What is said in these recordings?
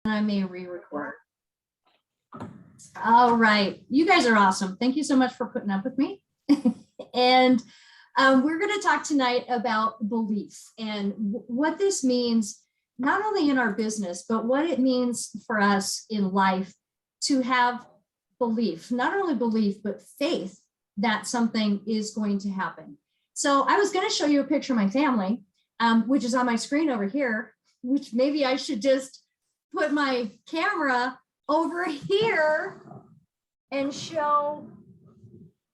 I may re-record. All right, you guys are awesome. Thank you so much for putting up with me. And we're going to talk tonight about beliefs and what this means, not only in our business, but what it means for us in life to have belief, not only belief, but faith that something is going to happen. So I was going to show you a picture of my family, which is on my screen over here, which maybe I should just put my camera over here and show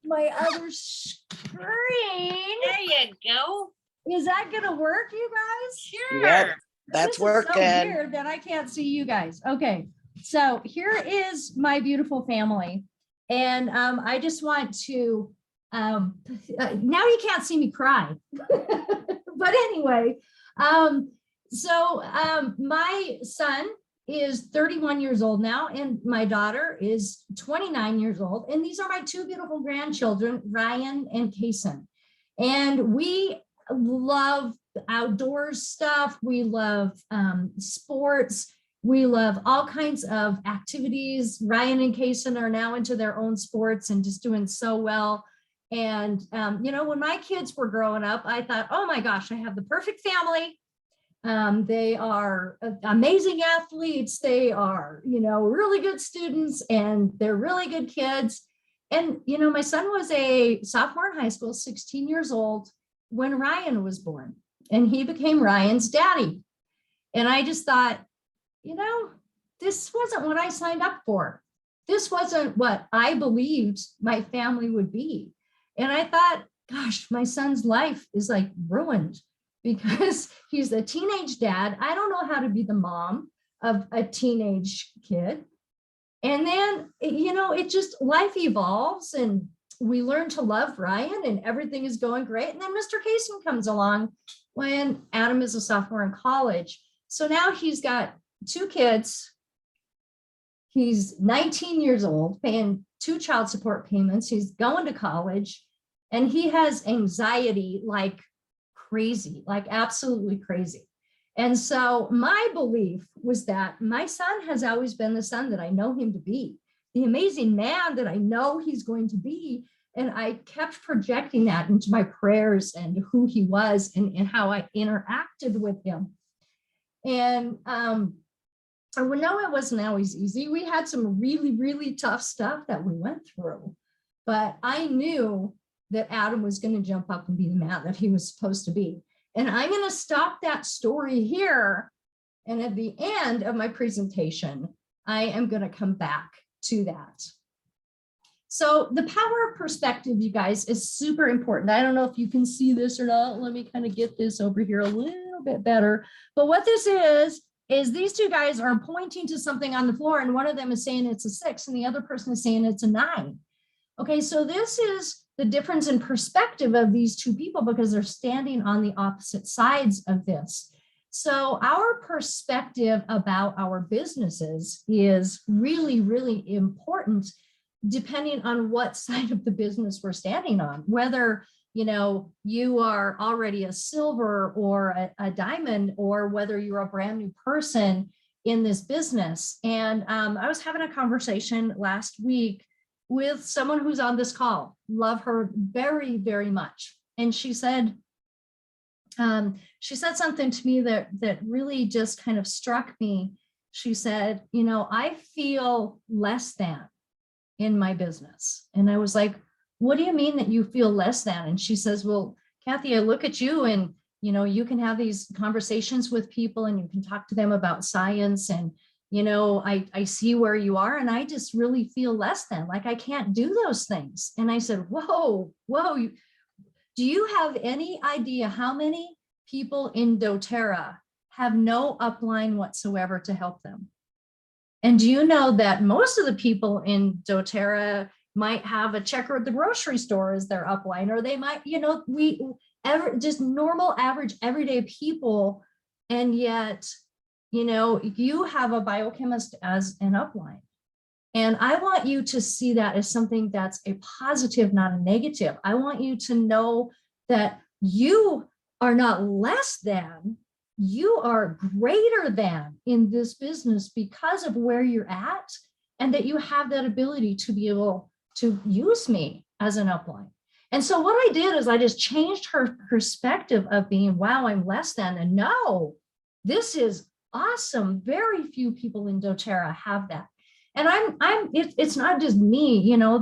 my other screen. There you go. Is that gonna work, you guys? Sure. Yep, that's working. So weird that I can't see you guys. Okay, so here is my beautiful family, and I just want to. Now you can't see me cry, but anyway, my son is 31 years old now, and my daughter is 29 years old. And these are my two beautiful grandchildren, Ryan and Kason. And we love outdoors stuff. We love sports. We love all kinds of activities. Ryan and Kason are now into their own sports and just doing so well. And, you know, when my kids were growing up, I thought, oh my gosh, I have the perfect family. They are amazing athletes. They are, you know, really good students, and they're really good kids. And, you know, my son was a sophomore in high school, 16 years old, when Ryan was born, and he became Ryan's daddy. And I just thought, you know, this wasn't what I signed up for. This wasn't what I believed my family would be. And I thought, gosh, my son's life is like ruined, because he's a teenage dad. I don't know how to be the mom of a teenage kid. And then, you know, it just, life evolves, and we learn to love Ryan, and everything is going great. And then Mr. Kason comes along when Adam is a sophomore in college. So now he's got two kids. He's 19 years old, paying 2 child support payments. He's going to college, and he has anxiety like crazy, like absolutely crazy. And so my belief was that my son has always been the son that I know him to be, the amazing man that I know he's going to be. And I kept projecting that into my prayers and who he was, and how I interacted with him. And I know it wasn't always easy. We had some really, really tough stuff that we went through, but I knew that Adam was going to jump up and be the man that he was supposed to be. And I'm going to stop that story here. And at the end of my presentation, I am going to come back to that. So the power of perspective, you guys, is super important. I don't know if you can see this or not. Let me kind of get this over here a little bit better. But what this is these two guys are pointing to something on the floor, and one of them is saying it's a 6, and the other person is saying it's a 9. Okay, so this is the difference in perspective of these two people, because they're standing on the opposite sides of this. So our perspective about our businesses is really, really important, depending on what side of the business we're standing on, whether, you know, you are already a silver or a diamond, or whether you're a brand new person in this business. And I was having a conversation last week with someone who's on this call. Love her very, very much. And she said something to me that really just kind of struck me. She said, you know, I feel less than in my business. And I was like, what do you mean that you feel less than? And she says, well, Kathy, I look at you, and, you know, you can have these conversations with people, and you can talk to them about science, and, you know, I see where you are, and I just really feel less than, like I can't do those things. And I said, whoa, do you have any idea how many people in doTERRA have no upline whatsoever to help them? And do you know that most of the people in doTERRA might have a checker at the grocery store as their upline, or they might, you know, just normal, average, everyday people. And yet, you know, you have a biochemist as an upline. And I want you to see that as something that's a positive, not a negative. I want you to know that you are not less than, you are greater than in this business because of where you're at, and that you have that ability to be able to use me as an upline. And so what I did is I just changed her perspective of being, wow, I'm less than, and no, this is awesome. Very few people in doTERRA have that. And it's not just me, you know,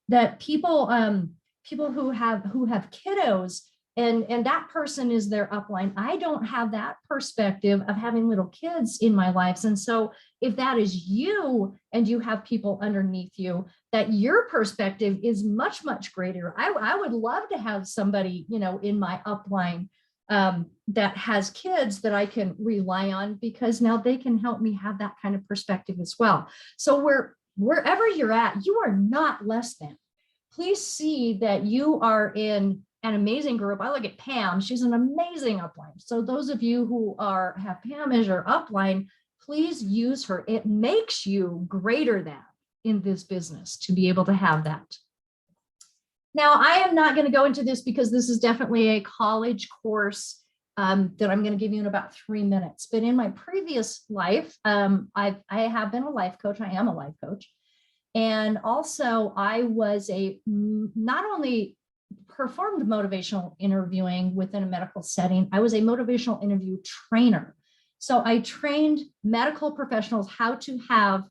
that people who have kiddos, and that person is their upline. I don't have that perspective of having little kids in my lives. And so if that is you and you have people underneath you, that your perspective is much, much greater. I would love to have somebody, you know, in my upline that has kids that I can rely on, because now they can help me have that kind of perspective as well. So wherever you're at, you are not less than. Please see that you are in an amazing group. I look at Pam, she's an amazing upline. So those of you who have Pam as your upline, please use her. It makes you greater than in this business to be able to have that. Now, I am not going to go into this because this is definitely a college course that I'm going to give you in about 3 minutes. But in my previous life, I have been a life coach. I am a life coach. And also I was not only performed motivational interviewing within a medical setting, I was a motivational interview trainer. So I trained medical professionals how to have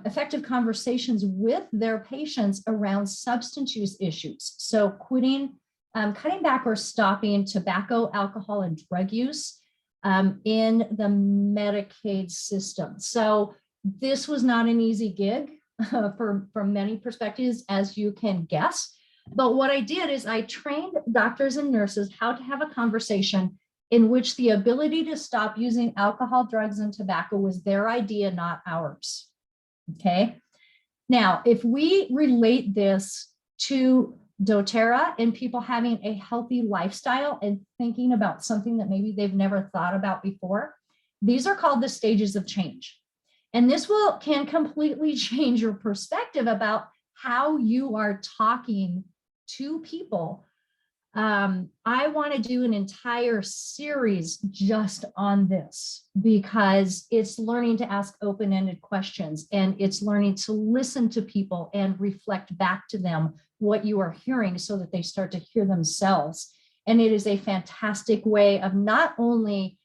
effective conversations with their patients around substance use issues. So quitting, cutting back or stopping tobacco, alcohol, and drug use in the Medicaid system. So this was not an easy gig from many perspectives, as you can guess. But what I did is I trained doctors and nurses how to have a conversation in which the ability to stop using alcohol, drugs, and tobacco was their idea, not ours. Okay. Now, if we relate this to doTERRA and people having a healthy lifestyle and thinking about something that maybe they've never thought about before, these are called the stages of change. And this can completely change your perspective about how you are talking to people. I want to do an entire series just on this, because it's learning to ask open-ended questions, and it's learning to listen to people and reflect back to them what you are hearing so that they start to hear themselves. And it is a fantastic way of not only,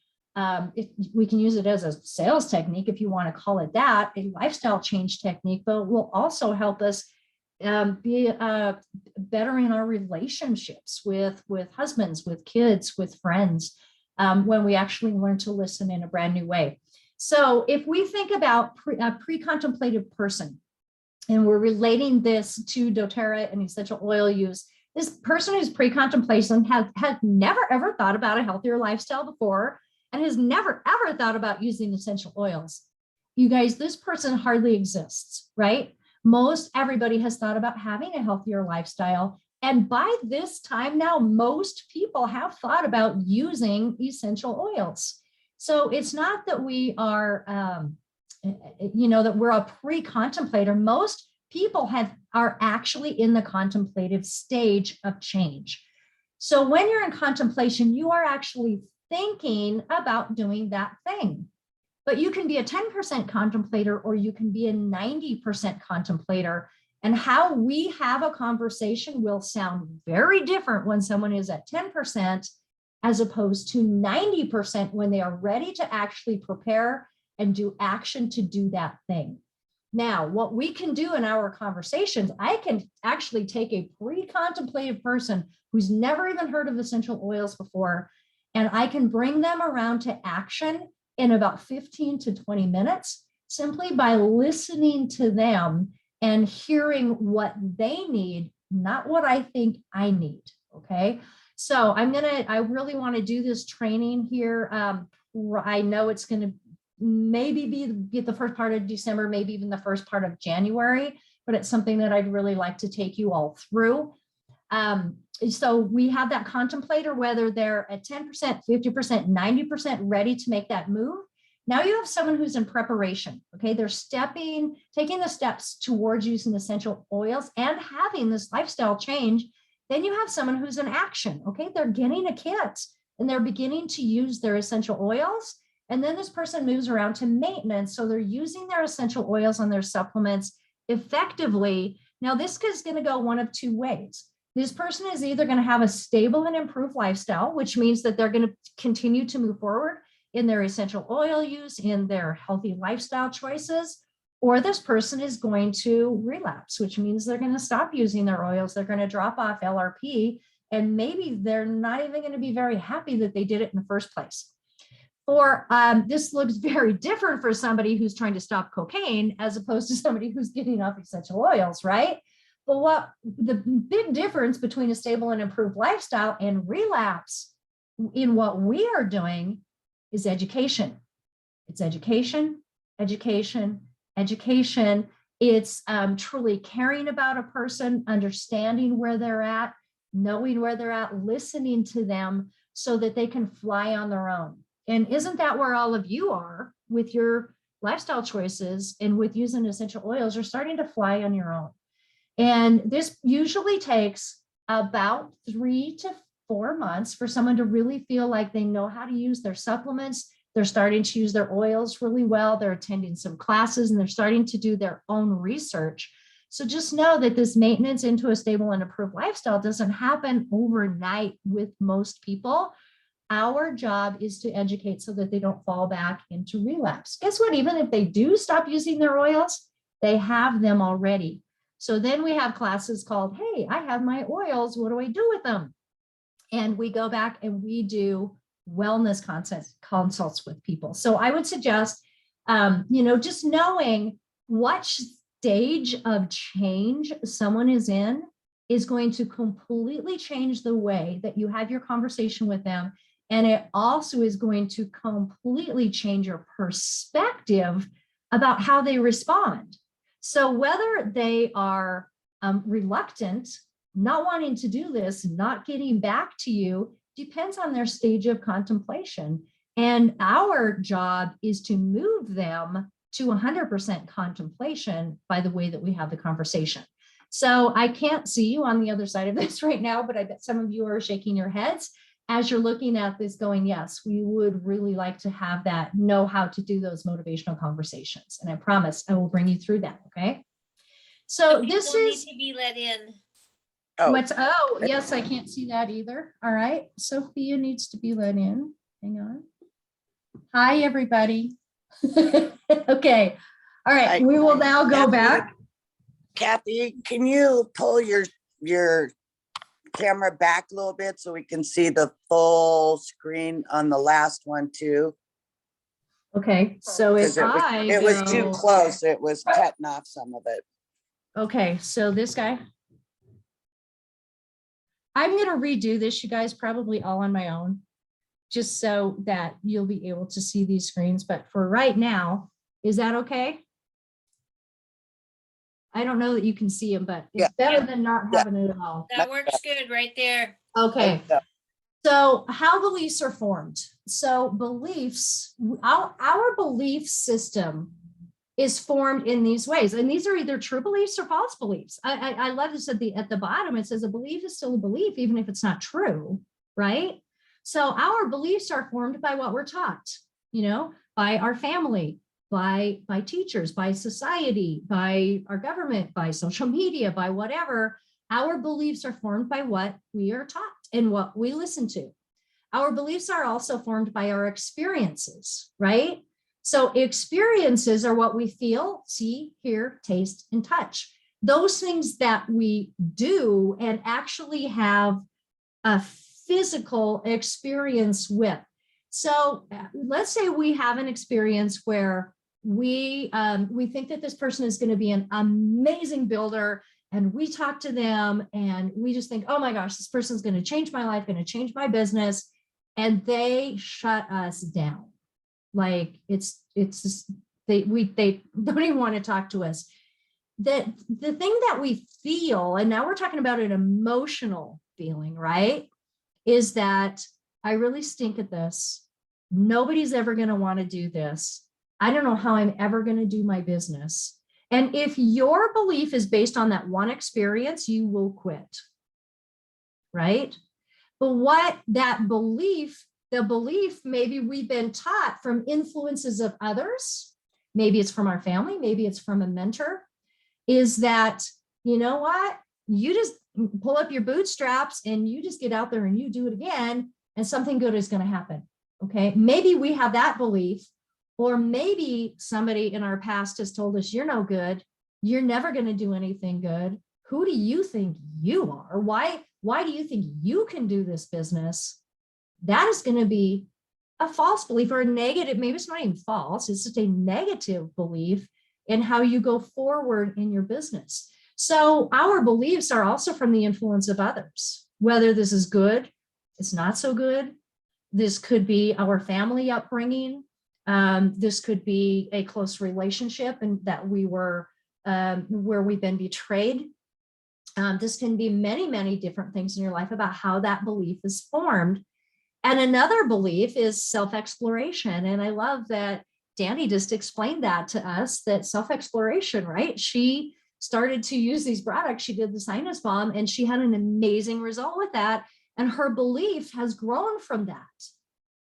we can use it as a sales technique, if you want to call it that, a lifestyle change technique, but it will also help us be better in our relationships with husbands, with kids, with friends, when we actually learn to listen in a brand new way. So if we think about a pre-contemplative person, and we're relating this to doTERRA and essential oil use, this person who's pre-contemplation has never ever thought about a healthier lifestyle before, and has never ever thought about using essential oils. You guys, this person hardly exists, right? Most everybody has thought about having a healthier lifestyle. And by this time now, most people have thought about using essential oils. So it's not that we are, that we're a pre-contemplator. Most people are actually in the contemplative stage of change. So when you're in contemplation, you are actually thinking about doing that thing. But you can be a 10% contemplator, or you can be a 90% contemplator. And how we have a conversation will sound very different when someone is at 10% as opposed to 90% when they are ready to actually prepare and do action to do that thing. Now, what we can do in our conversations, I can actually take a pre-contemplative person who's never even heard of essential oils before, and I can bring them around to action in about 15 to 20 minutes, simply by listening to them and hearing what they need, not what I think I need. Okay. So I really want to do this training here. I know it's going to maybe be the first part of December, maybe even the first part of January, but it's something that I'd really like to take you all through. So we have that contemplator, whether they're at 10%, 50%, 90% ready to make that move. Now you have someone who's in preparation. Okay. They're taking the steps towards using essential oils and having this lifestyle change. Then you have someone who's in action. Okay. They're getting a kit. and they're beginning to use their essential oils. And then this person moves around to maintenance. So they're using their essential oils on their supplements effectively. Now, this is going to go one of two ways. This person is either going to have a stable and improved lifestyle, which means that they're going to continue to move forward in their essential oil use, in their healthy lifestyle choices, or this person is going to relapse, which means they're going to stop using their oils. They're going to drop off LRP, and maybe they're not even going to be very happy that they did it in the first place. Or this looks very different for somebody who's trying to stop cocaine as opposed to somebody who's getting off essential oils, right? But what the big difference between a stable and improved lifestyle and relapse in what we are doing is education. It's education, education, education. It's truly caring about a person, understanding where they're at, knowing where they're at, listening to them so that they can fly on their own. And isn't that where all of you are with your lifestyle choices and with using essential oils? You're starting to fly on your own. And this usually takes about 3 to 4 months for someone to really feel like they know how to use their supplements. They're starting to use their oils really well. They're attending some classes and they're starting to do their own research. So just know that this maintenance into a stable and improved lifestyle doesn't happen overnight with most people. Our job is to educate so that they don't fall back into relapse. Guess what? Even if they do stop using their oils, they have them already. So then we have classes called, hey, I have my oils. What do I do with them? And we go back and we do wellness consults with people. So I would suggest, just knowing what stage of change someone is in is going to completely change the way that you have your conversation with them. And it also is going to completely change your perspective about how they respond. So whether they are reluctant, not wanting to do this, not getting back to you, depends on their stage of contemplation. And our job is to move them to 100% contemplation by the way that we have the conversation. So I can't see you on the other side of this right now, but I bet some of you are shaking your heads as you're looking at this going, yes, we would really like to have that, know how to do those motivational conversations. And I promise I will bring you through that, okay? So this is- need to be let in. Oh, yes, I can't see that either. All right, Sophia needs to be let in. Hang on. Hi, everybody. Okay, all right, we will now go back. Kathy, can you pull your camera back a little bit so we can see the full screen on the last one too? Okay, so if it was too close. It was cutting off some of it. Okay, so this guy. I'm going to redo this, you guys, probably all on my own, just so that you'll be able to see these screens. But for right now, is that okay? I don't know that you can see them, but it's better than not having it at all. That works good right there. Okay. So how beliefs are formed. So beliefs, our belief system is formed in these ways. And these are either true beliefs or false beliefs. I love this at the bottom. It says a belief is still a belief, even if it's not true, right? So our beliefs are formed by what we're taught, by our family, by teachers, by society, by our government, by social media, by whatever. Our beliefs are formed by what we are taught and what we listen to. Our beliefs are also formed by our experiences, right? So experiences are what we feel, see, hear, taste, and touch. Those things that we do and actually have a physical experience with. So let's say we have an experience where we think that this person is going to be an amazing builder, and we talk to them and we just think, oh my gosh, this person's going to change my life, going to change my business, and they shut us down. Like it's just, they don't even want to talk to us. That the thing that we feel, and now we're talking about an emotional feeling, right? Is that I really stink at this. Nobody's ever going to want to do this. I don't know how I'm ever going to do my business. And if your belief is based on that one experience, you will quit, right? But what that belief, the belief maybe we've been taught from influences of others, maybe it's from our family, maybe it's from a mentor, is that, you know what, you just pull up your bootstraps and you just get out there and you do it again, and something good is going to happen. Okay, maybe we have that belief, or maybe somebody in our past has told us, you're no good, you're never going to do anything good. Who do you think you are? Why do you think you can do this business? That is going to be a false belief, or a negative, maybe it's not even false, it's just a negative belief in how you go forward in your business. So our beliefs are also from the influence of others, whether this is good, it's not so good. This could be our family upbringing. This could be a close relationship and that we were, where we've been betrayed. This can be many, many different things in your life about how that belief is formed. And another belief is self-exploration. And I love that Danny just explained that to us, that self-exploration, right? She started to use these products. She did the sinus bomb and she had an amazing result with that. And her belief has grown from that.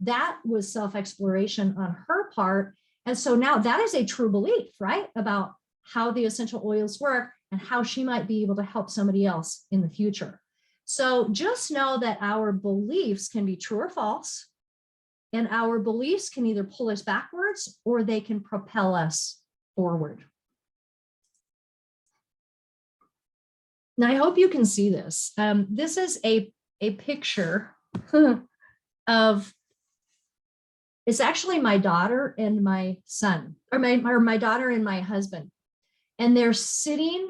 That was self-exploration on her part. And so now that is a true belief, right? About how the essential oils work and how she might be able to help somebody else in the future. So just know that our beliefs can be true or false, and our beliefs can either pull us backwards or they can propel us forward. Now, I hope you can see this. This is a picture of, it's actually my daughter and my son, or my daughter and my husband. And they're sitting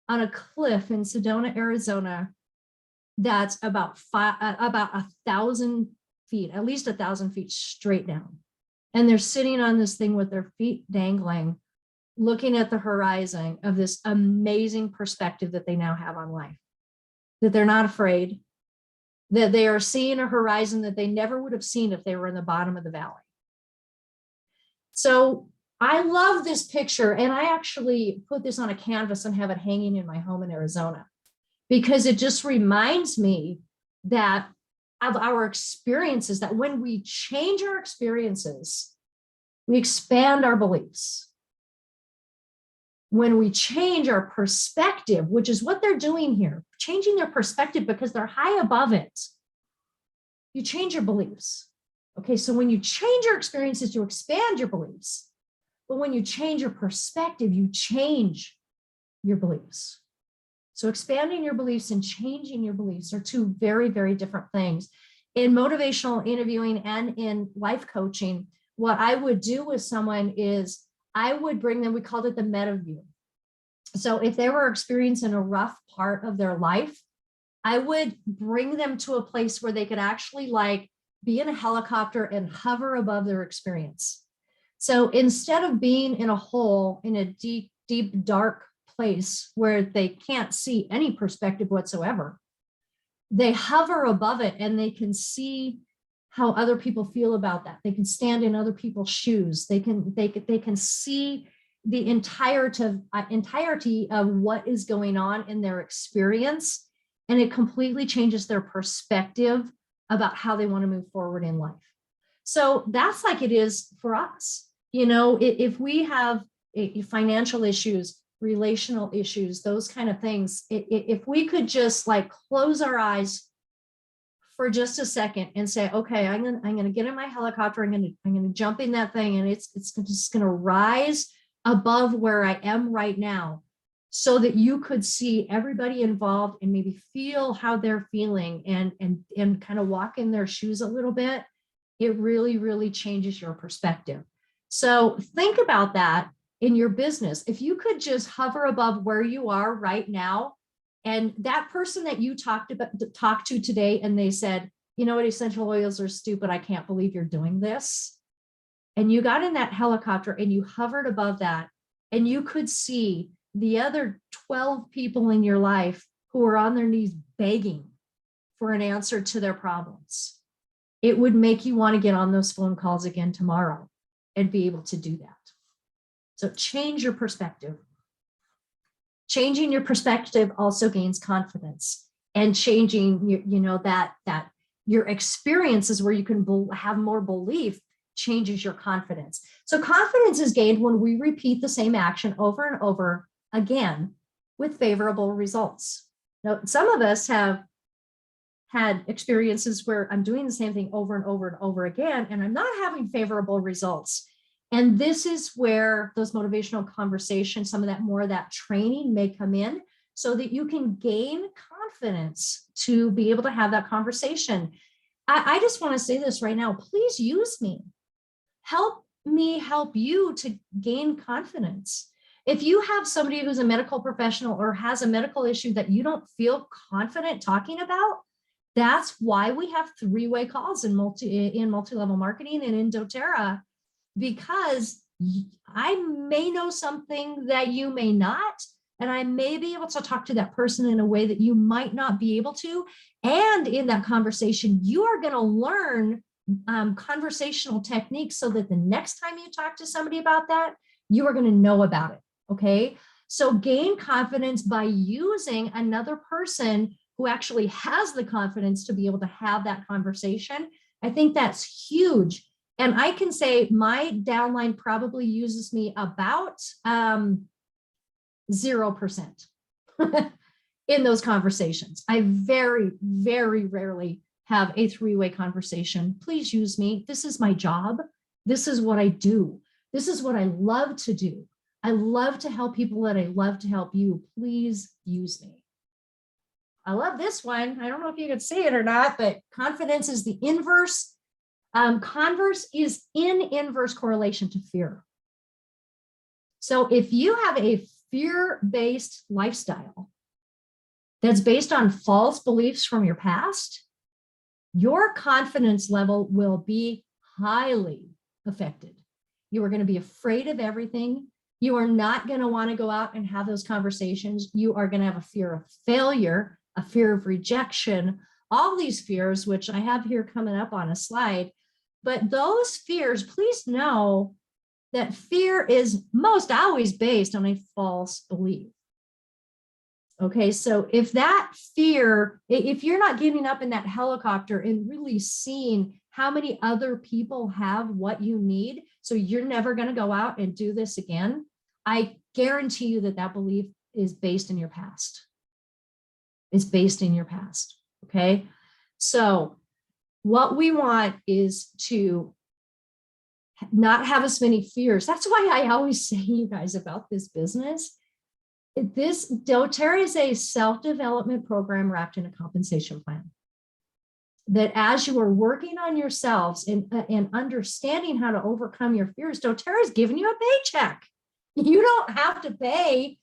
on a cliff in Sedona, Arizona, that's about 1,000 feet, at least 1,000 feet straight down. And they're sitting on this thing with their feet dangling, looking at the horizon of this amazing perspective that they now have on life, that they're not afraid, that they are seeing a horizon that they never would have seen if they were in the bottom of the valley. So I love this picture, and I actually put this on a canvas and have it hanging in my home in Arizona, because it just reminds me that of our experiences, that when we change our experiences, we expand our beliefs. When we change our perspective, which is what they're doing here, changing their perspective because they're high above it, you change your beliefs. Okay, so when you change your experiences, you expand your beliefs. But when you change your perspective, you change your beliefs. So expanding your beliefs and changing your beliefs are two very, very different things. In motivational interviewing and in life coaching, what I would do with someone is I would bring them, we called it the meta view. So if they were experiencing a rough part of their life, I would bring them to a place where they could actually like be in a helicopter and hover above their experience. So instead of being in a hole, in a deep, deep, dark place where they can't see any perspective whatsoever, they hover above it and they can see how other people feel about that. They can stand in other people's shoes. They can see the entirety of what is going on in their experience, and it completely changes their perspective about how they want to move forward in life. So that's like it is for us. You know, if we have financial issues, relational issues, those kind of things, if we could just like close our eyes for just a second and say, okay, I'm gonna get in my helicopter, I'm gonna jump in that thing, and it's just gonna rise above where I am right now, so that you could see everybody involved and maybe feel how they're feeling and kind of walk in their shoes a little bit. It really, really changes your perspective. So think about that in your business. If you could just hover above where you are right now, and that person that you talked to today, and they said, you know what, essential oils are stupid, I can't believe you're doing this. And you got in that helicopter and you hovered above that, and you could see the other 12 people in your life who are on their knees begging for an answer to their problems. It would make you want to get on those phone calls again tomorrow and be able to do that. So change your perspective. Changing your perspective also gains confidence. and changing, that your experiences where you can have more belief changes your confidence. So confidence is gained when we repeat the same action over and over again with favorable results. Now, some of us have had experiences where I'm doing the same thing over and over and over again, and I'm not having favorable results. And this is where those motivational conversations, some of that more of that training may come in so that you can gain confidence to be able to have that conversation. I just want to say this right now, please use me. Help me help you to gain confidence. If you have somebody who's a medical professional or has a medical issue that you don't feel confident talking about, that's why we have three-way calls in multi-level marketing and in doTERRA, because I may know something that you may not, and I may be able to talk to that person in a way that you might not be able to. And in that conversation, you are going to learn conversational techniques so that the next time you talk to somebody about that, you are going to know about it. Okay. So gain confidence by using another person who actually has the confidence to be able to have that conversation. I think that's huge. And I can say my downline probably uses me about 0% in those conversations. I very, very rarely have a three-way conversation. Please use me. This is my job. This is what I do. This is what I love to do. I love to help people that I love to help you. Please use me. I love this one. I don't know if you can see it or not, but confidence is the inverse. Converse is in inverse correlation to fear. So if you have a fear-based lifestyle that's based on false beliefs from your past, your confidence level will be highly affected. You are going to be afraid of everything. You are not going to want to go out and have those conversations. You are going to have a fear of failure, a fear of rejection, all these fears, which I have here coming up on a slide. But those fears, please know that fear is most always based on a false belief. Okay, so if that fear, if you're not getting up in that helicopter and really seeing how many other people have what you need, so you're never going to go out and do this again, I guarantee you that that belief is based in your past. It's based in your past. Okay, so what we want is to not have as many fears. That's why I always say, you guys, about this business. This doTERRA is a self-development program wrapped in a compensation plan. That as you are working on yourselves and understanding how to overcome your fears, doTERRA is giving you a paycheck. You don't have to pay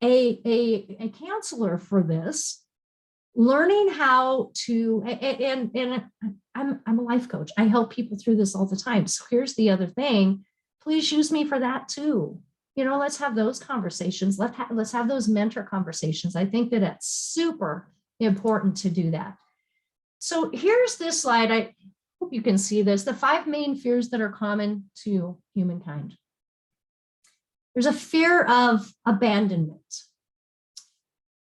a counselor for this. Learning how to, and I'm a life coach. I help people through this all the time. So here's the other thing. Please use me for that too. Let's have those conversations. Let's have those mentor conversations. I think that it's super important to do that. So here's this slide. I hope you can see this. The 5 main fears that are common to humankind. There's a fear of abandonment.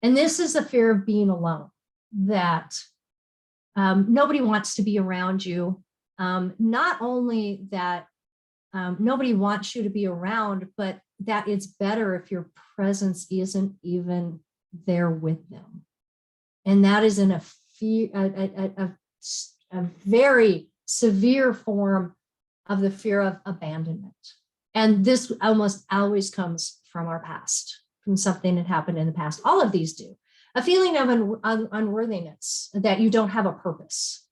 And this is a fear of being alone, that nobody wants to be around you. Not only that nobody wants you to be around, but that it's better if your presence isn't even there with them. And that is in a very severe form of the fear of abandonment. And this almost always comes from our past, from something that happened in the past. All of these do. A feeling of unworthiness, that you don't have a purpose,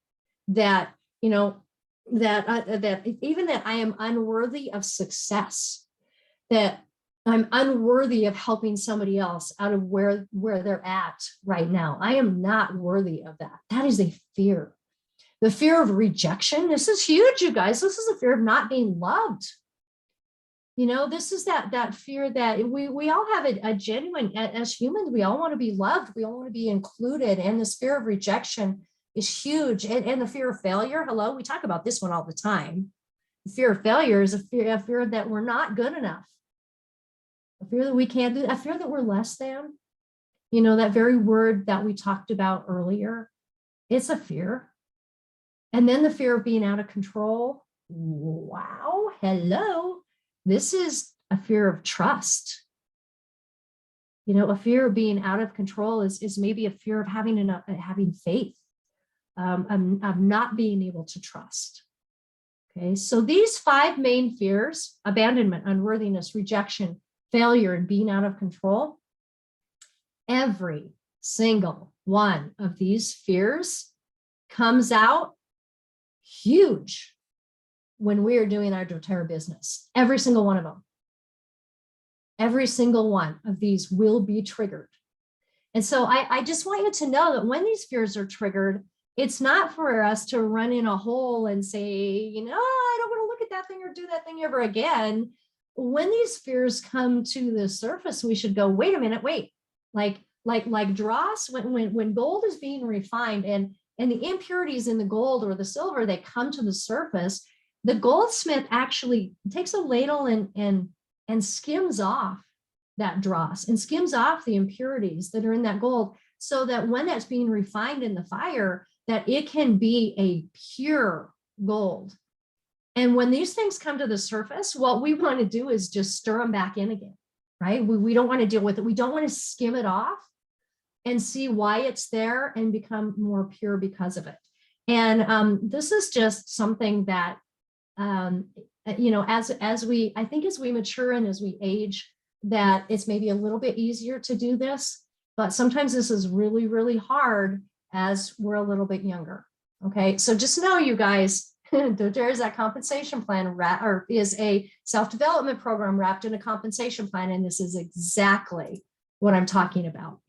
that, that even that I am unworthy of success, that I'm unworthy of helping somebody else out of where they're at right now. I am not worthy of that. That is a fear. The fear of rejection. This is huge, you guys. This is a fear of not being loved. This is that fear that we all have a genuine, as humans, we all want to be loved. We all want to be included. And this fear of rejection is huge. And the fear of failure. Hello, we talk about this one all the time. The fear of failure is a fear that we're not good enough. A fear that we can't do, a fear that we're less than. You know, that very word that we talked about earlier, it's a fear. And then the fear of being out of control. Wow, hello. This is a fear of trust. You know, a fear of being out of control is maybe a fear of having faith, of not being able to trust. Okay, so these 5 main fears, abandonment, unworthiness, rejection, failure, and being out of control, every single one of these fears comes out huge when we are doing our doTERRA business. Every single one of them. Every single one of these will be triggered. And so I just want you to know that when these fears are triggered, it's not for us to run in a hole and say, you know, I don't want to look at that thing or do that thing ever again. When these fears come to the surface, we should go, wait a minute, wait. Like dross, when gold is being refined and the impurities in the gold or the silver, they come to the surface, the goldsmith actually takes a ladle and skims off that dross and skims off the impurities that are in that gold, so that when that's being refined in the fire, that it can be a pure gold. And when these things come to the surface, what we want to do is just stir them back in again, right? We don't want to deal with it. We don't want to skim it off and see why it's there and become more pure because of it. And this is just something that, you know, as we mature and as we age, that it's maybe a little bit easier to do this, but sometimes this is really, really hard as we're a little bit younger. Okay, so just know, you guys, doTERRA is that compensation plan, or is a self-development program wrapped in a compensation plan, and this is exactly what I'm talking about.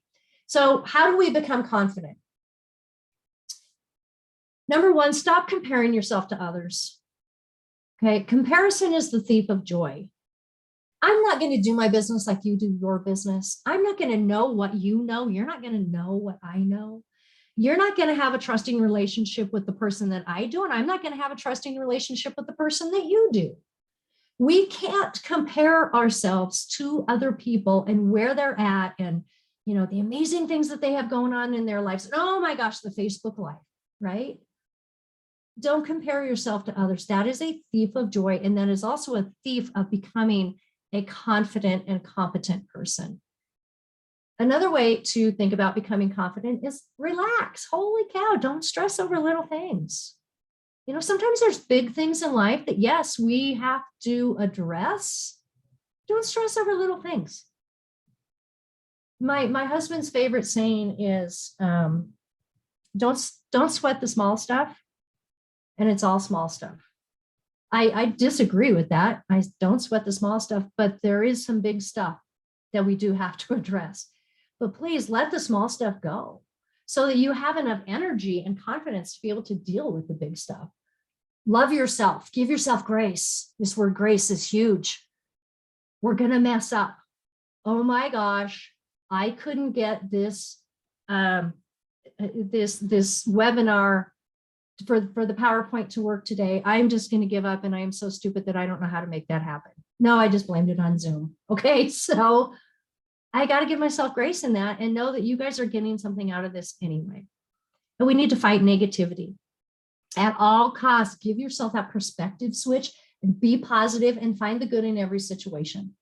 So how do we become confident? Number 1, stop comparing yourself to others. Okay, comparison is the thief of joy. I'm not going to do my business like you do your business. I'm not going to know what you know. You're not going to know what I know. You're not going to have a trusting relationship with the person that I do, and I'm not going to have a trusting relationship with the person that you do. We can't compare ourselves to other people and where they're at, and you know, the amazing things that they have going on in their lives. Oh my gosh, the Facebook life, right? Don't compare yourself to others. That is a thief of joy, and that is also a thief of becoming a confident and competent person. Another way to think about becoming confident is relax. Holy cow, don't stress over little things. You know, sometimes there's big things in life that, yes, we have to address. Don't stress over little things. My husband's favorite saying is, don't sweat the small stuff, and it's all small stuff. I disagree with that. I don't sweat the small stuff, but there is some big stuff that we do have to address. But please let the small stuff go so that you have enough energy and confidence to be able to deal with the big stuff. Love yourself. Give yourself grace. This word grace is huge. We're going to mess up. Oh my gosh, I couldn't get this this webinar for the PowerPoint to work today. I'm just going to give up, and I am so stupid that I don't know how to make that happen. No, I just blamed it on Zoom. Okay, so I got to give myself grace in that and know that you guys are getting something out of this anyway. And we need to fight negativity at all costs. Give yourself that perspective switch and be positive and find the good in every situation.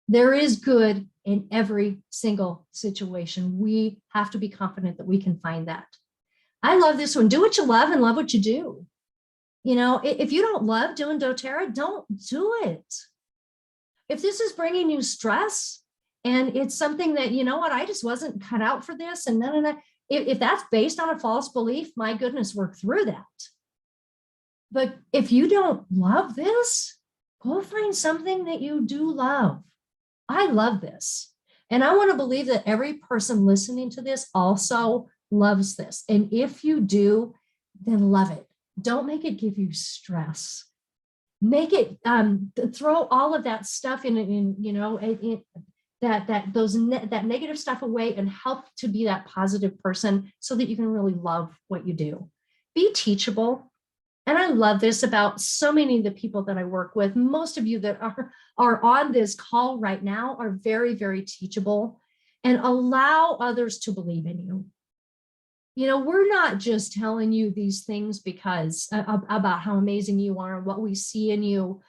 There is good in every single situation. We have to be confident that we can find that. I love this one. Do what you love and love what you do. You know, if you don't love doing doTERRA, don't do it. If this is bringing you stress and it's something that, you know what, I just wasn't cut out for this, and then if that's based on a false belief, my goodness, work through that. But if you don't love this, go find something that you do love. I love this. And I want to believe that every person listening to this also loves this. And if you do, then love it. Don't make it give you stress. Make it throw all of that stuff that negative stuff away and help to be that positive person so that you can really love what you do. Be teachable. And I love this about so many of the people that I work with. Most of you that are on this call right now are very, very teachable. and allow others to believe in you. You know, we're not just telling you these things because about how amazing you are and what we see in you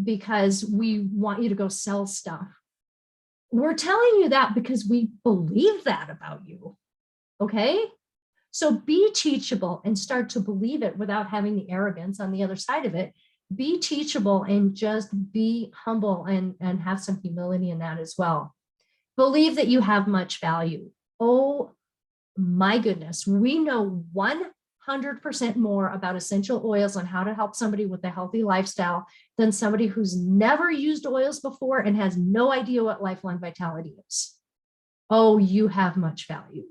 because we want you to go sell stuff. We're telling you that because we believe that about you. Okay? So be teachable and start to believe it without having the arrogance on the other side of it. Be teachable and just be humble and have some humility in that as well. Believe that you have much value. Oh my goodness, we know 100% more about essential oils and how to help somebody with a healthy lifestyle than somebody who's never used oils before and has no idea what lifelong vitality is. Oh, you have much value.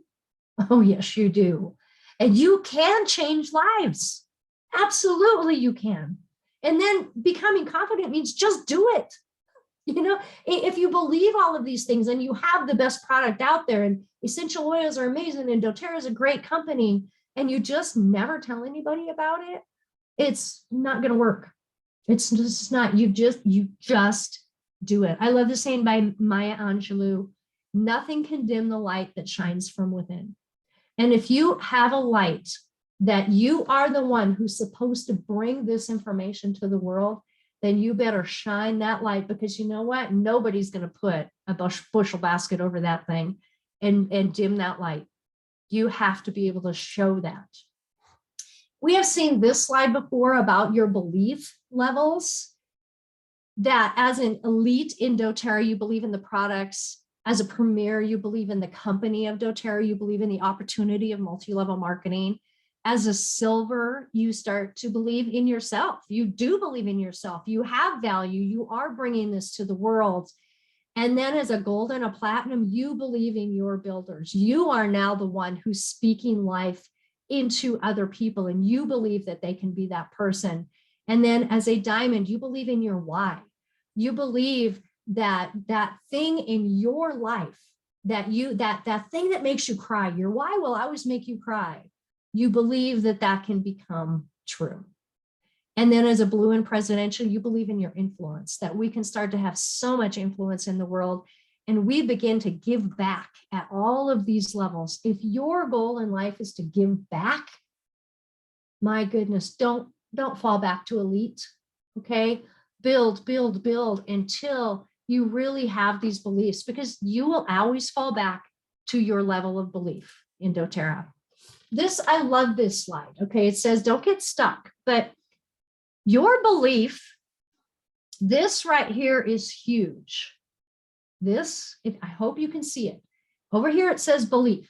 Oh, yes, you do. And you can change lives. Absolutely, you can. And then becoming confident means just do it. You know, if you believe all of these things and you have the best product out there and essential oils are amazing and doTERRA is a great company and you just never tell anybody about it, it's not going to work. It's just not, you just do it. I love the saying by Maya Angelou, nothing can dim the light that shines from within. And if you have a light that you are the one who's supposed to bring this information to the world, then you better shine that light, because you know what? Nobody's going to put a bushel basket over that thing and dim that light. You have to be able to show that. We have seen this slide before about your belief levels, that as an elite in doTERRA, you believe in the products. As a premier, you believe in the company of doTERRA. You believe in the opportunity of multi-level marketing. As a silver, you start to believe in yourself. You do believe in yourself. You have value. You are bringing this to the world. And then as a gold and a platinum, you believe in your builders. You are now the one who's speaking life into other people, and you believe that they can be that person. And then as a diamond, you believe in your why. You believe that that thing in your life, that thing that makes you cry, your why will always make you cry. You believe that that can become true. And then as a blue and presidential, you believe in your influence, that we can start to have so much influence in the world, and we begin to give back at all of these levels. If your goal in life is to give back, my goodness, don't fall back to elite, okay? Build, build, build until you really have these beliefs, because you will always fall back to your level of belief in doTERRA. I love this slide, okay? It says, don't get stuck, but your belief, this right here is huge. This, I hope you can see it. Over here, it says belief,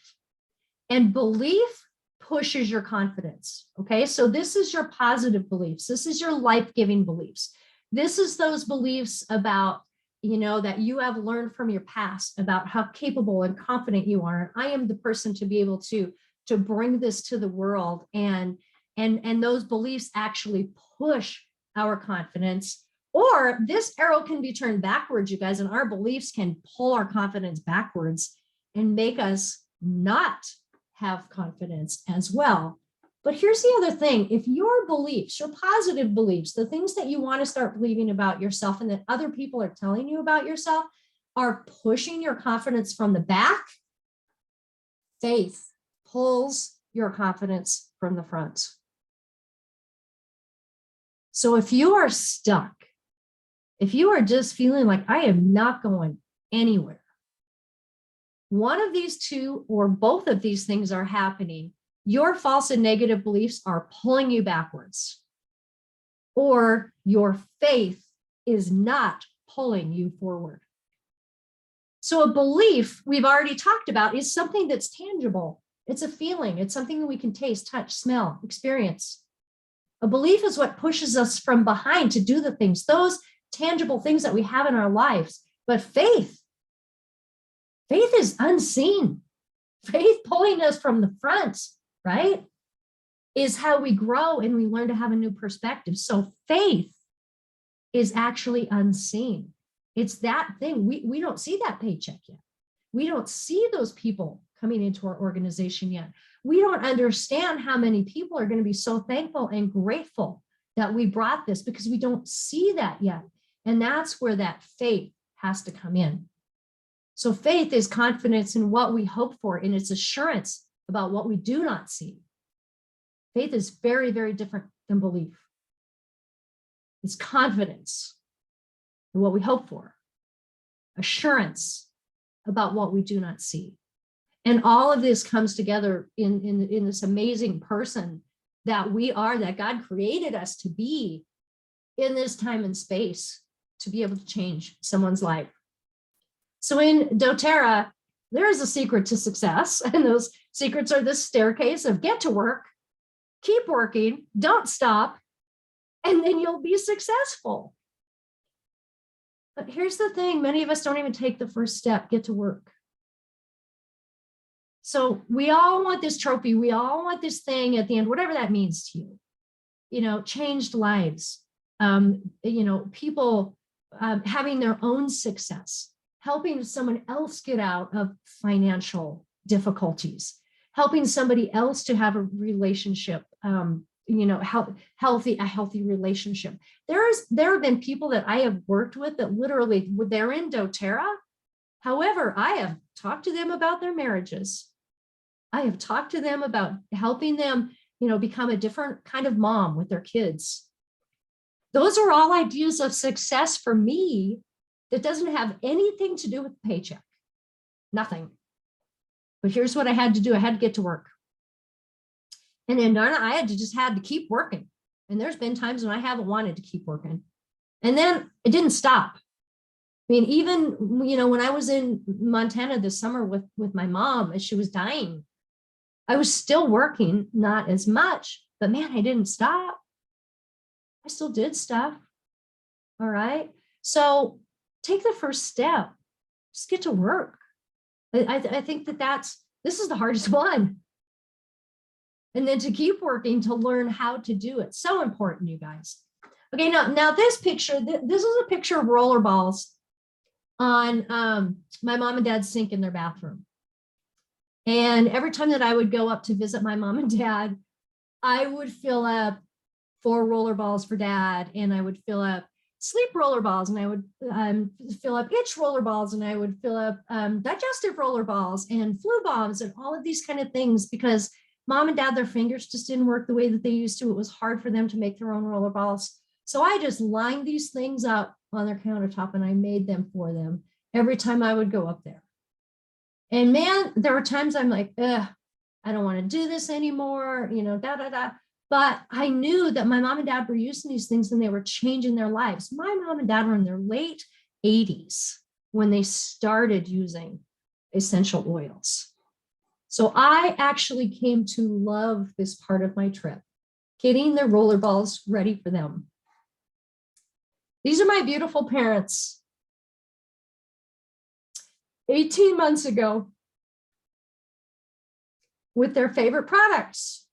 and belief pushes your confidence, okay? So this is your positive beliefs. This is your life-giving beliefs. This is those beliefs about, you know, that you have learned from your past about how capable and confident you are. I am the person to be able to bring this to the world, and those beliefs actually push our confidence. Or this arrow can be turned backwards, you guys, and our beliefs can pull our confidence backwards and make us not have confidence as well. But here's the other thing. If your beliefs, your positive beliefs, the things that you want to start believing about yourself and that other people are telling you about yourself are pushing your confidence from the back, faith pulls your confidence from the front. So if you are stuck, if you are just feeling like I am not going anywhere, one of these two or both of these things are happening. Your false and negative beliefs are pulling you backwards, or your faith is not pulling you forward. So a belief, we've already talked about, is something that's tangible. It's a feeling. It's something that we can taste, touch, smell, experience. A belief is what pushes us from behind to do the things, those tangible things that we have in our lives. But faith is unseen. Faith pulling us from the front, right, is how we grow and we learn to have a new perspective. So faith is actually unseen. It's that thing. We don't see that paycheck yet. We don't see those people coming into our organization yet. We don't understand how many people are going to be so thankful and grateful that we brought this, because we don't see that yet. And that's where that faith has to come in. So faith is confidence in what we hope for, and it's assurance about what we do not see. Faith is very, very different than belief. It's confidence in what we hope for, assurance about what we do not see. And all of this comes together in this amazing person that we are, that God created us to be in this time and space to be able to change someone's life. So in doTERRA, there is a secret to success, and those secrets are this staircase of get to work, keep working, don't stop, and then you'll be successful. But here's the thing, many of us don't even take the first step, get to work. So we all want this trophy, we all want this thing at the end, whatever that means to you, changed lives, people having their own success, helping someone else get out of financial difficulties, helping somebody else to have a relationship, a healthy relationship. There have been people that I have worked with that literally, they're in doTERRA. However, I have talked to them about their marriages. I have talked to them about helping them, become a different kind of mom with their kids. Those are all ideas of success for me that doesn't have anything to do with the paycheck. Nothing. But here's what I had to do. I had to get to work. And then I had to keep working. And there's been times when I haven't wanted to keep working. And then it didn't stop. I mean, even, when I was in Montana this summer with my mom as she was dying, I was still working, not as much, but man, I didn't stop. I still did stuff. All right. So take the first step, just get to work. I think this is the hardest one. And then to keep working, to learn how to do it. So important, you guys. Okay, now this picture, this is a picture of rollerballs on my mom and dad's sink in their bathroom. And every time that I would go up to visit my mom and dad, I would fill up 4 rollerballs for dad, and I would fill up sleep rollerballs, and I would fill up itch rollerballs, and I would fill up digestive rollerballs and flu bombs and all of these kind of things, because mom and dad, their fingers just didn't work the way that they used to. It was hard for them to make their own rollerballs. So I just lined these things up on their countertop and I made them for them every time I would go up there. And man, there were times I'm like, I don't want to do this anymore, But I knew that my mom and dad were using these things and they were changing their lives. My mom and dad were in their late 80s when they started using essential oils. So I actually came to love this part of my trip, getting the rollerballs ready for them. These are my beautiful parents. 18 months ago, with their favorite products.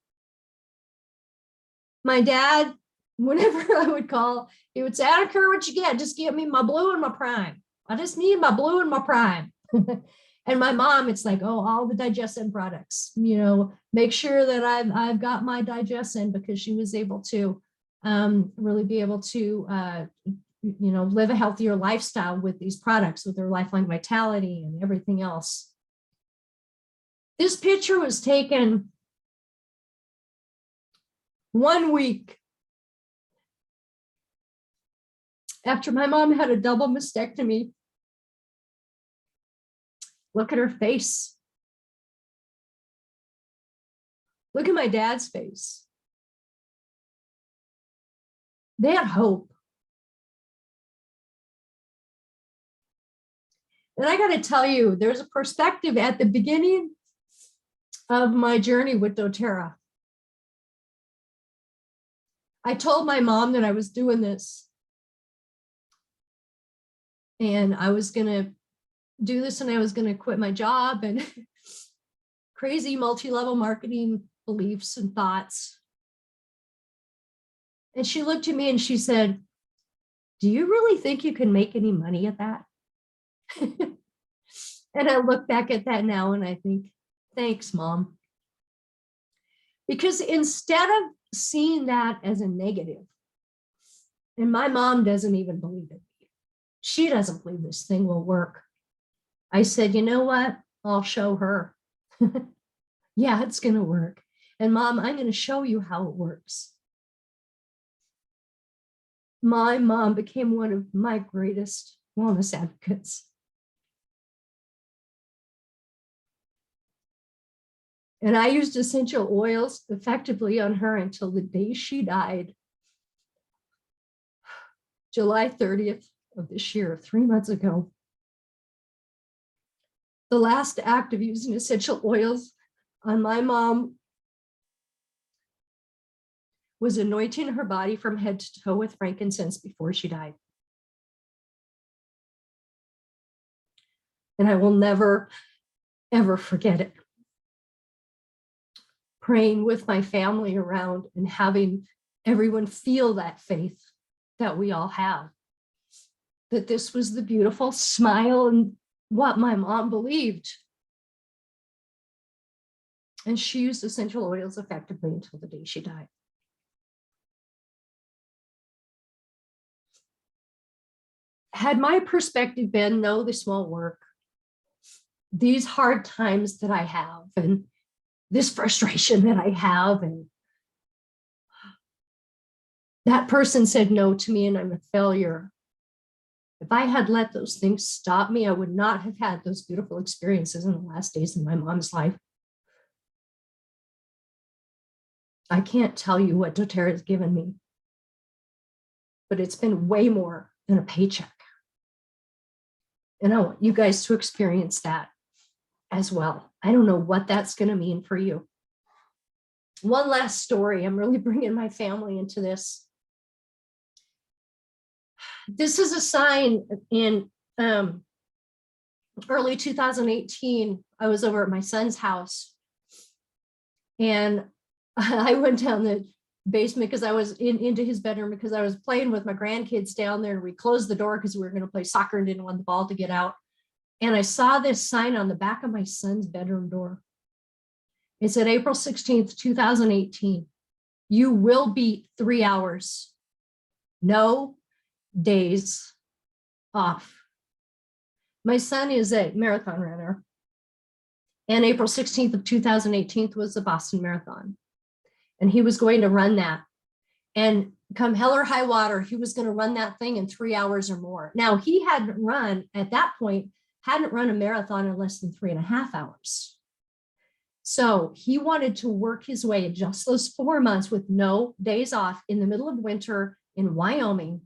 My dad, whenever I would call, he would say, I don't care what you get, just give me my blue and my prime. I just need my blue and my prime. And my mom, it's like, oh, all the digestion products, make sure that I've got my digestion, because she was able to really be able to, live a healthier lifestyle with these products, with their lifelong vitality and everything else. This picture was taken 1 week after my mom had a double mastectomy. Look at her face. Look at my dad's face. They had hope. And I got to tell you, there's a perspective at the beginning of my journey with doTERRA. I told my mom that I was doing this and I was going to do this and I was going to quit my job and crazy multi-level marketing beliefs and thoughts. And she looked at me and she said, do you really think you can make any money at that? And I look back at that now and I think, thanks, Mom. Because instead of seeing that as a negative, and my mom doesn't even believe it, she doesn't believe this thing will work. I said, you know what? I'll show her. Yeah, it's going to work. And Mom, I'm going to show you how it works. My mom became one of my greatest wellness advocates. And I used essential oils effectively on her until the day she died, July 30th of this year, 3 months ago. The last act of using essential oils on my mom was anointing her body from head to toe with frankincense before she died. And I will never, ever forget it. Praying with my family around and having everyone feel that faith that we all have. That this was the beautiful smile and what my mom believed. And she used essential oils effectively until the day she died. Had my perspective been, no, this won't work. These hard times that I have and this frustration that I have, and that person said no to me and I'm a failure. If I had let those things stop me, I would not have had those beautiful experiences in the last days of my mom's life. I can't tell you what doTERRA has given me, but it's been way more than a paycheck. And I want you guys to experience that as well. I don't know what that's going to mean for you. One last story. I'm really bringing my family into this. This is a sign in early 2018. I was over at my son's house and I went down the basement because I was into his bedroom because I was playing with my grandkids down there. And we closed the door because we were going to play soccer and didn't want the ball to get out. And I saw this sign on the back of my son's bedroom door. It said April 16th, 2018. You will beat 3 hours. No days off. My son is a marathon runner. And April 16th of 2018 was the Boston Marathon. And he was going to run that. And come hell or high water, he was going to run that thing in 3 hours or more. Now, he hadn't run, at that point, hadn't run a marathon in less than 3.5 hours. So he wanted to work his way in just those 4 months with no days off in the middle of winter in Wyoming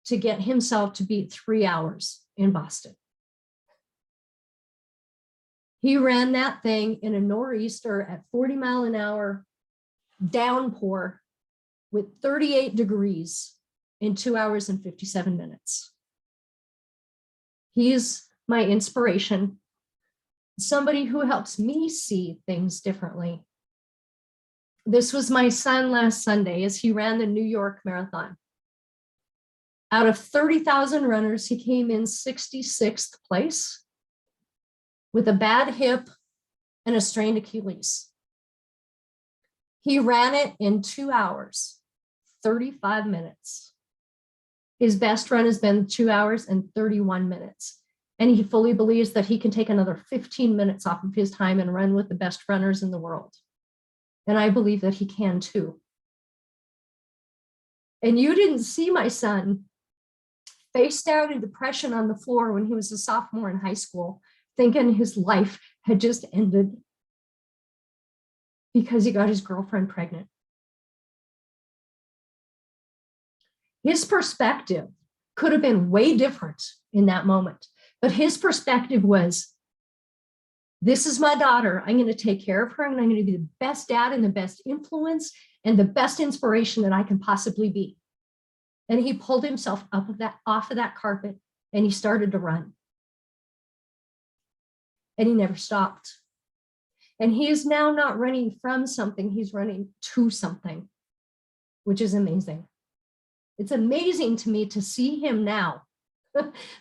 to get himself to beat 3 hours in Boston. He ran that thing in a nor'easter at 40 mile an hour downpour with 38 degrees in 2 hours and 57 minutes. He's my inspiration, somebody who helps me see things differently. This was my son last Sunday as he ran the New York Marathon. Out of 30,000 runners, he came in 66th place with a bad hip and a strained Achilles. He ran it in 2 hours, 35 minutes. His best run has been 2 hours and 31 minutes. And he fully believes that he can take another 15 minutes off of his time and run with the best runners in the world. And I believe that he can too. And you didn't see my son face down in depression on the floor when he was a sophomore in high school, thinking his life had just ended because he got his girlfriend pregnant. His perspective could have been way different in that moment, but his perspective was, this is my daughter. I'm going to take care of her and I'm going to be the best dad and the best influence and the best inspiration that I can possibly be. And he pulled himself off of that carpet and he started to run. And he never stopped. And he is now not running from something, he's running to something, which is amazing. It's amazing to me to see him now,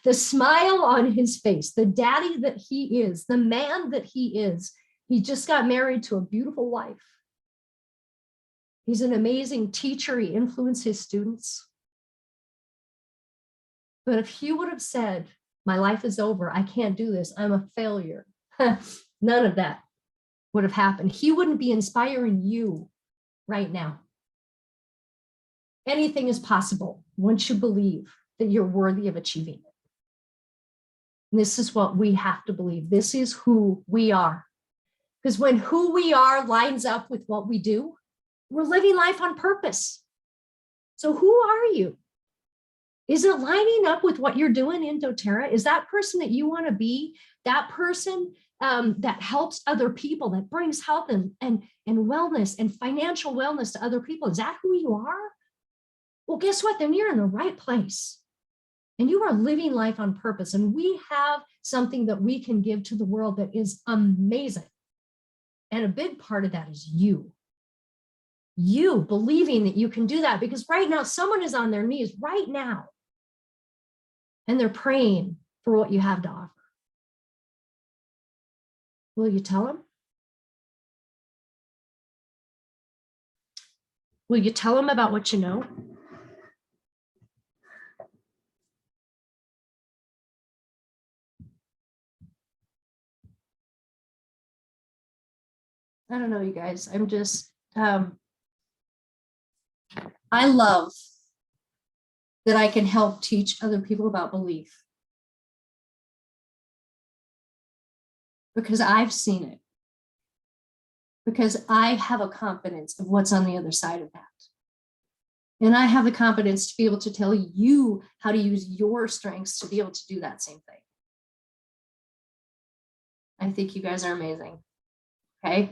the smile on his face, the daddy that he is, the man that he is. He just got married to a beautiful wife. He's an amazing teacher. He influenced his students. But if he would have said, My life is over. I can't do this. I'm a failure. None of that would have happened. He wouldn't be inspiring you right now. Anything is possible once you believe that you're worthy of achieving it. And this is what we have to believe. This is who we are. Because when who we are lines up with what we do, we're living life on purpose. So who are you? Is it lining up with what you're doing in doTERRA? Is that person that you want to be, that person that helps other people, that brings health and wellness and financial wellness to other people? Is that who you are? Well, guess what? Then you're in the right place. And you are living life on purpose. And we have something that we can give to the world that is amazing. And a big part of that is you. You believing that you can do that, because right now someone is on their knees right now and they're praying for what you have to offer. Will you tell them? Will you tell them about what you know? I don't know, you guys. I'm just, I love that I can help teach other people about belief, because I've seen it, because I have a confidence of what's on the other side of that. And I have the confidence to be able to tell you how to use your strengths to be able to do that same thing. I think you guys are amazing. Okay.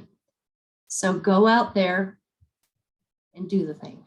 So go out there and do the thing.